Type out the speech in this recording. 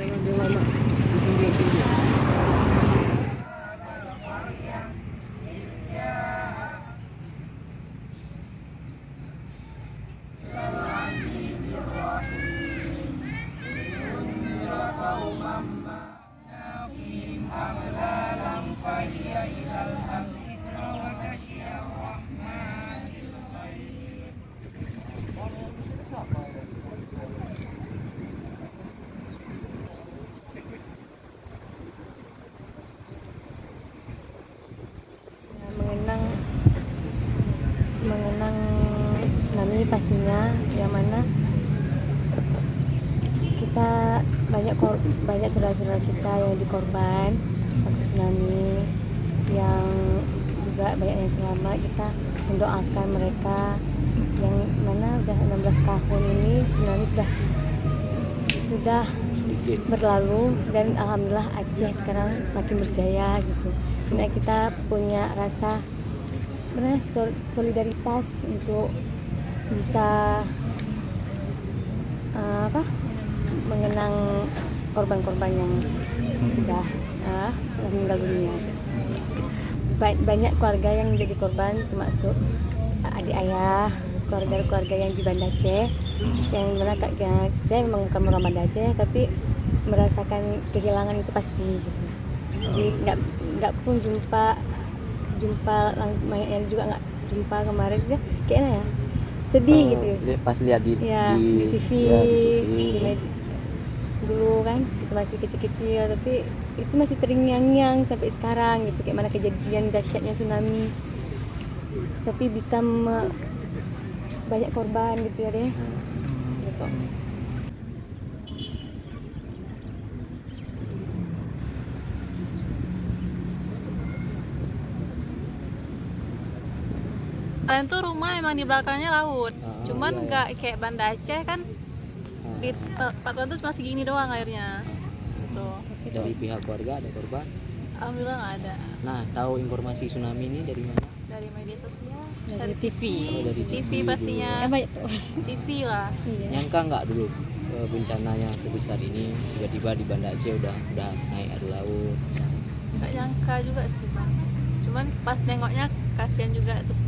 Dia lama di pinggir-pinggir. mengenang mengenang tsunami pastinya, yang mana kita banyak saudara-saudara kita yang dikorban waktu tsunami, yang juga banyak yang selamat. Kita mendoakan mereka yang mana udah 16 tahun ini tsunami sudah berlalu, dan alhamdulillah Aceh sekarang makin berjaya gitu. Sehingga kita punya rasa solidaritas untuk bisa mengenang korban-korban yang sudah meninggal dunia. Banyak keluarga yang menjadi korban, termasuk adik ayah, keluarga-keluarga yang di Banda Aceh, yang mana saya memang bukan orang Banda Aceh, tapi merasakan kehilangan itu pasti gitu. Jadi nggak pun jumpa langsung, yang juga nggak jumpa kemarin juga kayaknya ya sedih gitu Pas lihat di TV, dulu kan kita masih kecil-kecil, tapi itu masih terngiang-ngiang sampai sekarang gitu, kayak mana kejadian dahsyatnya tsunami, tapi bisa banyak korban gitu ya deh gitu. Kalian tuh rumah emang di belakangnya laut, cuman nggak kayak Banda Aceh kan, di tempat tuh masih gini doang airnya. Tuh. Dari pihak keluarga ada korban? Alhamdulillah nggak ada. Nah, tahu informasi tsunami ini dari mana? Dari media sosial, Dari TV. Dari TV dulu. pastinya, TV lah. Iya. Nyangka nggak dulu bencananya sebesar ini, tiba-tiba di Banda Aceh udah naik air laut? Nggak nyangka juga sih bang. Cuman pas nengoknya kasihan juga, terus